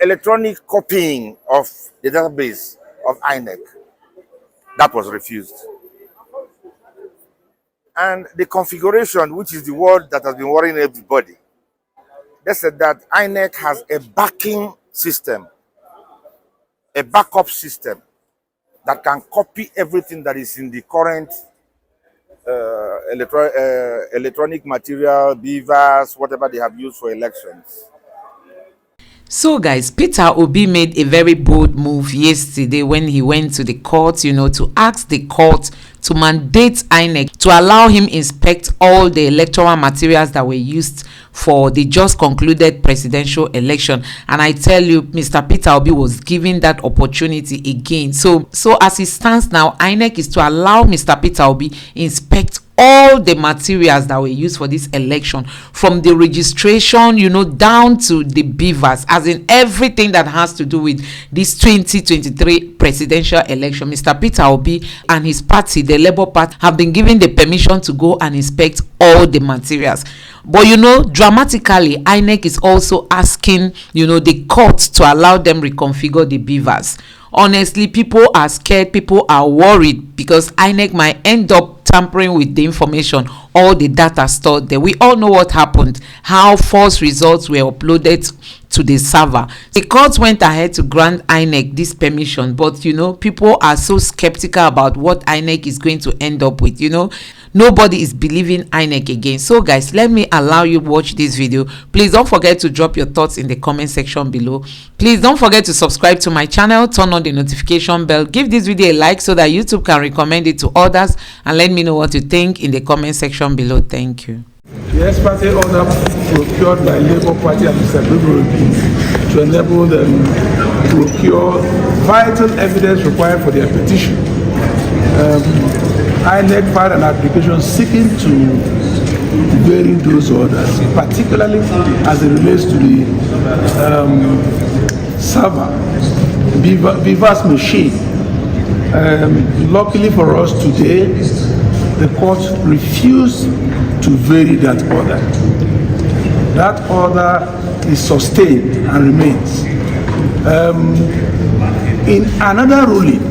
electronic copying of the database of INEC. That was refused. And the configuration, which is the word that has been worrying everybody, they said that INEC has a backing system, a backup system that can copy everything that is in the current electronic material, beavers, whatever they have used for elections. So guys, Peter Obi made a very bold move yesterday when he went to the court, to ask the court to mandate INEC to allow him inspect all the electoral materials that were used for the just concluded presidential election. And I tell you, Mr. Peter Obi was given that opportunity again. So as it stands now, INEC is to allow Mr. Peter Obi inspect all the materials that were used for this election, from the registration, down to the beavers, as in everything that has to do with this 2023 presidential election. Mr. Peter Obi and his party, the Labour Party, have been given the permission to go and inspect all the materials. But dramatically, INEC is also asking, the courts to allow them reconfigure the beavers. Honestly, people are scared, people are worried, because INEC might end up tampering with the information, all the data stored there. We all know what happened, how false results were uploaded to the server. The court went ahead to grant INEC this permission, but people are so skeptical about what INEC is going to end up with. Nobody is believing INEC again. So guys, let me allow you watch this video. Please don't forget to drop your thoughts in the comment section below. Please don't forget to subscribe to my channel, turn on the notification bell, give this video a like so that YouTube can recommend it to others, and let me know what you think in the comment section below. Thank you. The ex parte order procured by Labour Party and Mr. Peter Obi to enable them to procure vital evidence required for their petition. INEC filed an application seeking to vary those orders, particularly as it relates to the server, beavers machine. Luckily for us today, the court refused to vary that order. That order is sustained and remains. In another ruling,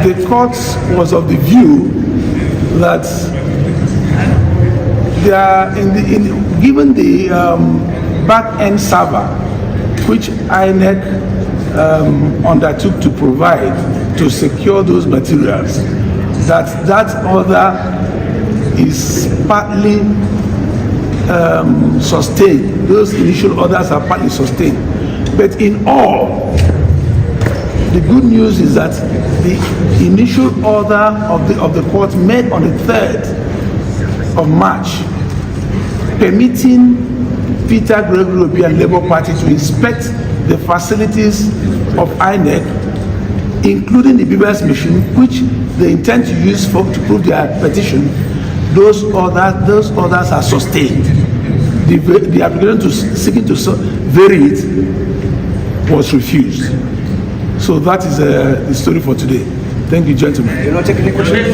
the court was of the view that they are given the back-end server, which INEC undertook to provide to secure those materials, that order is partly sustained. Those initial orders are partly sustained. But in all, the good news is that the initial order of the court made on the 3rd of March, permitting Peter Obi and Labour Party to inspect the facilities of INEC, including the beavers machine, which they intend to use to prove their petition. Those orders are sustained. The application seeking to vary it was refused. So that is the story for today. Thank you, gentlemen. You're not taking any questions?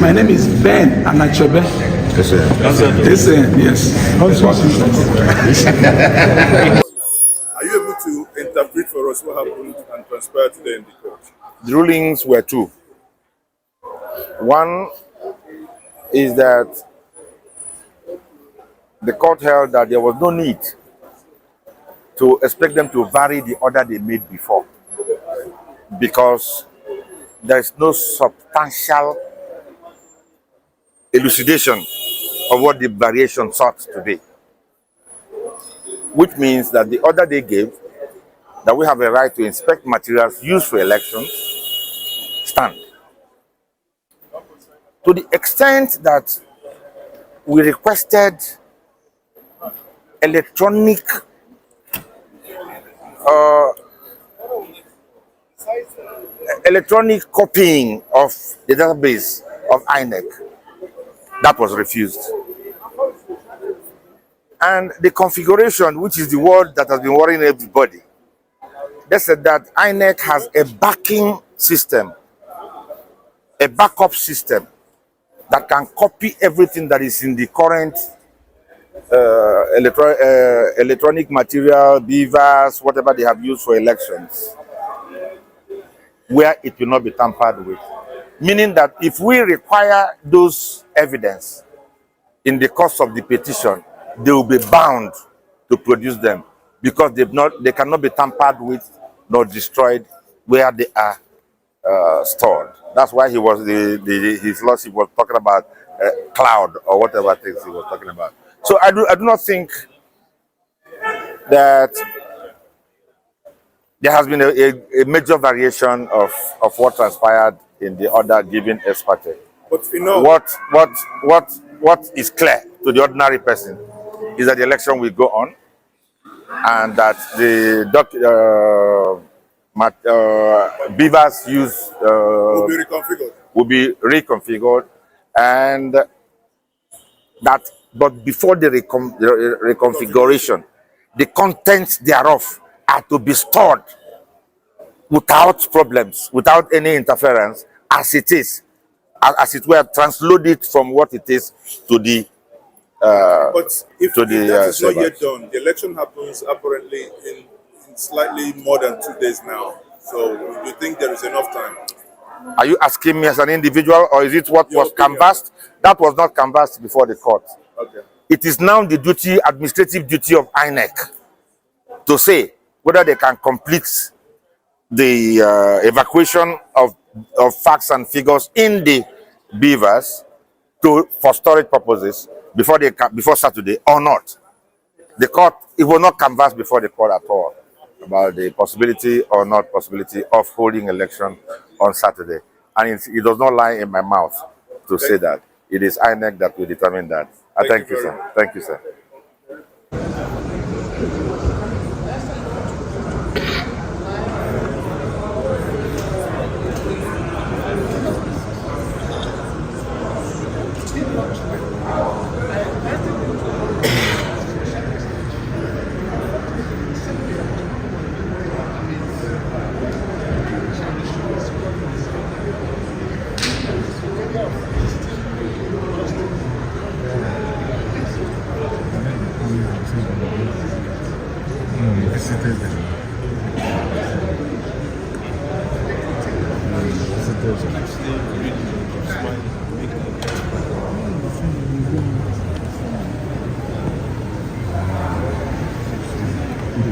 My name is Ben Anachebe. Yes. Are you able to interpret for us what happened and transpired today in the court? The rulings were two. One is that the court held that there was no need to expect them to vary the order they made before, because there is no substantial elucidation of what the variation sought to be. Which means that the order they gave, that we have a right to inspect materials used for elections, stand. To the extent that we requested electronic copying of the database of INEC, that was refused. And the configuration, which is the word that has been worrying everybody, they said that INEC has a backing system, a backup system that can copy everything that is in the current electronic material, beavers, whatever they have used for elections, where it will not be tampered with. Meaning that if we require those evidence in the course of the petition, they will be bound to produce them because they cannot be tampered with nor destroyed where they are stored. That's why his lordship was talking about cloud or whatever things he was talking about. So I do not think that there has been a major variation of what transpired in the order given ex parte. But you know, what is clear to the ordinary person is that the election will go on, and that the beavers use will be reconfigured, and that. But before the reconfiguration, the contents thereof are to be stored without problems, without any interference, as it is, as it were, transloaded from what it is to the. But if that is not yet done, the election happens apparently in slightly more than 2 days now. So do you think there is enough time? Are you asking me as an individual, or is it what was canvassed? That was not canvassed before the court. Okay. It is now the administrative duty of INEC to say whether they can complete the evacuation of facts and figures in the beavers for storage purposes before Saturday or not. The court, it will not canvass before the court at all about the possibility or not possibility of holding election on Saturday. And it does not lie in my mouth to say that. It is INEC that will determine that. Thank you, sir. Thank you, sir.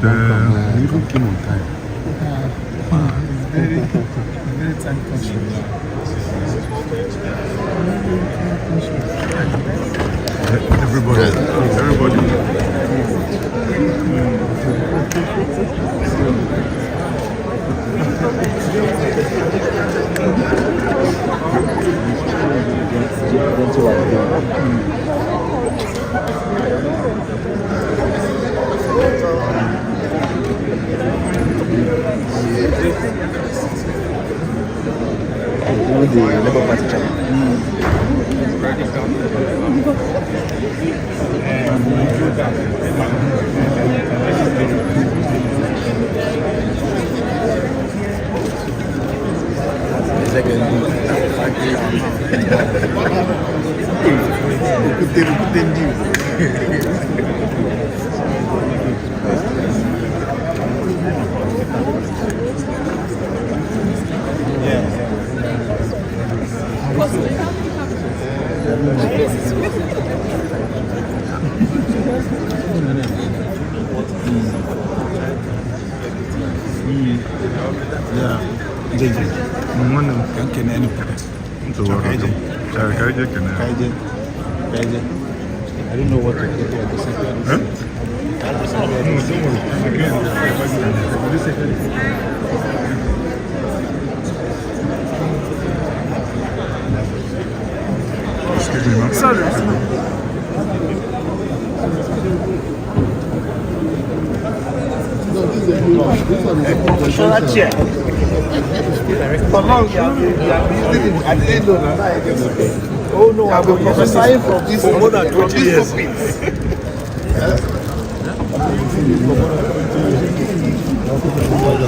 We even came on time. Very time conscious. Everybody. The Labour Party chairman. I don't know what to do at the second. Excuse me, ma'am. Sorry. Oh no, I've been prophesying from this for more than 20 years. Maybe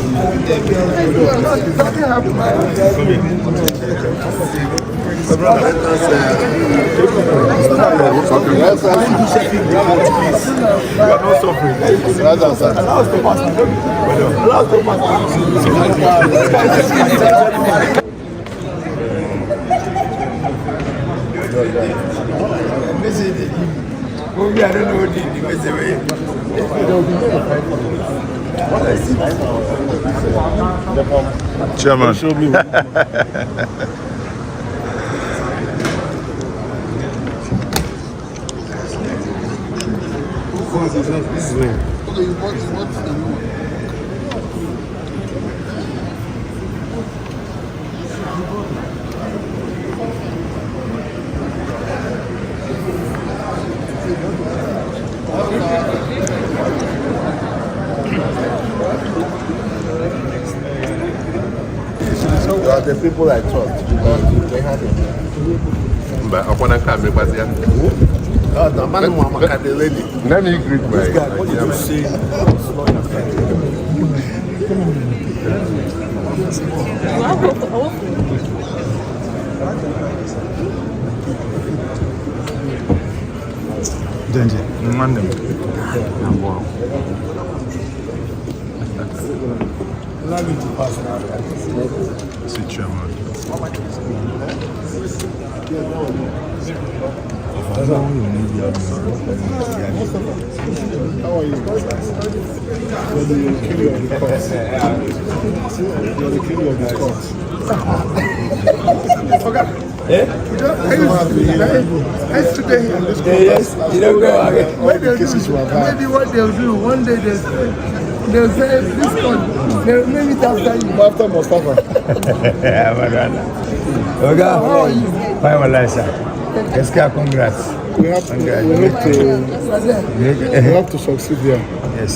I don't know what the Chairman. The people I trust because they had it. But I want to come here, but The man who am the lady. let me greet my. This guy, what did you say? Danger. Man them. Allow me to pass now. See chairman. How are you? You're the king of the court. You're the king of the court. I stood there here in this court. Yes, you don't go again. All the cases you have had. Maybe what they'll do, one day they'll say this court, they'll name it after you. After Mustafa. How are you? Fine, well, sir. Esca, congrats. We have to succeed here. Yes.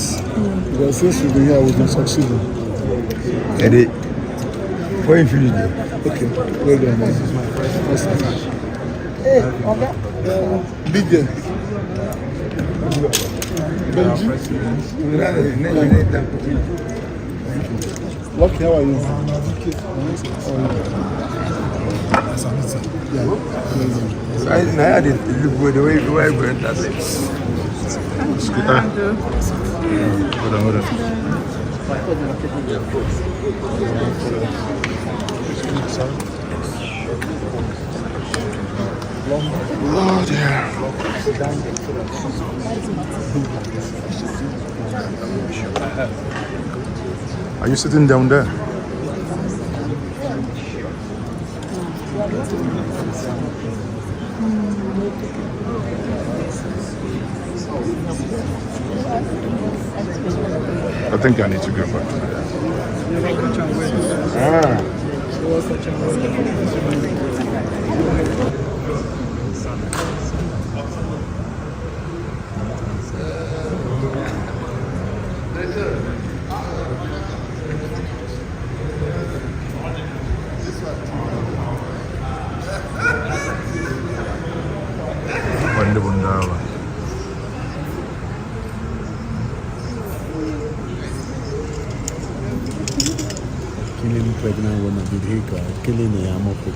Because since you've been here, we've been succeeding. Eddie, what you feel there? Okay, well done. This is my first attack. Hey, okay. DJ. Benji. Lucky, how are you? I had it the way I went that way. Hold on. Oh dear. Are you sitting down there? I think I need to go back to that. Killing pregnant woman did he cry? Killing a Yamoko.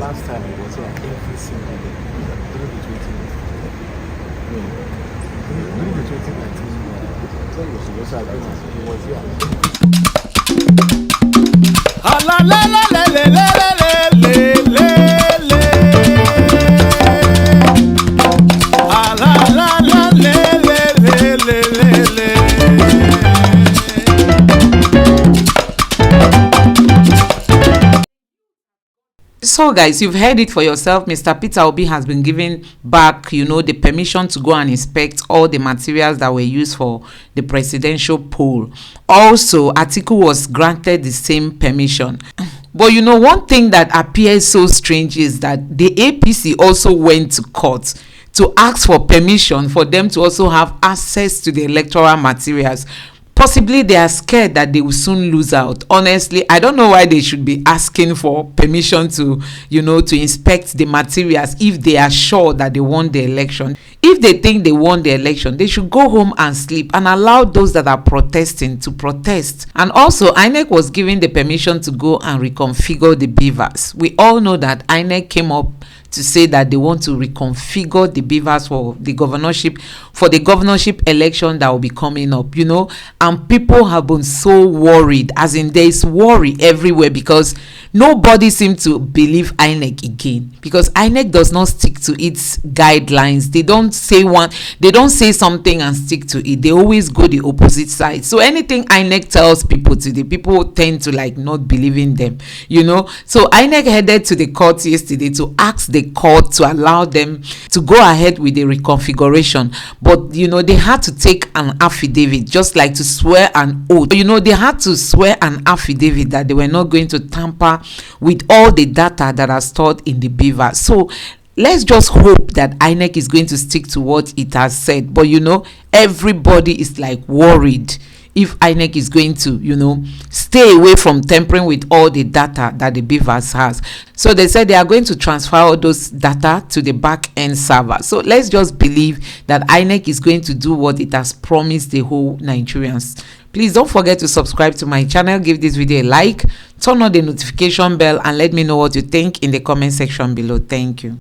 Last time it was here every single day. During the 2019, so he was here. La la la la la la. So guys, you've heard it for yourself. Mr. Peter Obi has been given back, the permission to go and inspect all the materials that were used for the presidential poll. Also, Atiku was granted the same permission. But one thing that appears so strange is that the APC also went to court to ask for permission for them to also have access to the electoral materials. Possibly they are scared that they will soon lose out. Honestly, I don't know why they should be asking for permission to inspect the materials if they are sure that they won the election. If they think they won the election, they should go home and sleep and allow those that are protesting to protest. And also, INEC was given the permission to go and reconfigure the beavers. We all know that INEC came up to say that they want to reconfigure the beavers for the governorship election that will be coming up, and people have been so worried, as in there is worry everywhere, because nobody seems to believe INEC again, because INEC does not stick to its guidelines. They don't say something and stick to it. They always go the opposite side. So anything INEC tells people to, the people tend to not believe in them, So INEC headed to the court yesterday to ask the court to allow them to go ahead with the reconfiguration, but they had to take an affidavit, just like to swear an oath. They had to swear an affidavit that they were not going to tamper with all the data that are stored in the beaver. So let's just hope that INEC is going to stick to what it has said. But everybody is worried if INEC is going to stay away from tampering with all the data that the beavers has. So they said they are going to transfer all those data to the back end server. So let's just believe that INEC is going to do what it has promised the whole Nigerians. Please don't forget to subscribe to my channel, give this video a like, turn on the notification bell, and let me know what you think in the comment section below. Thank you.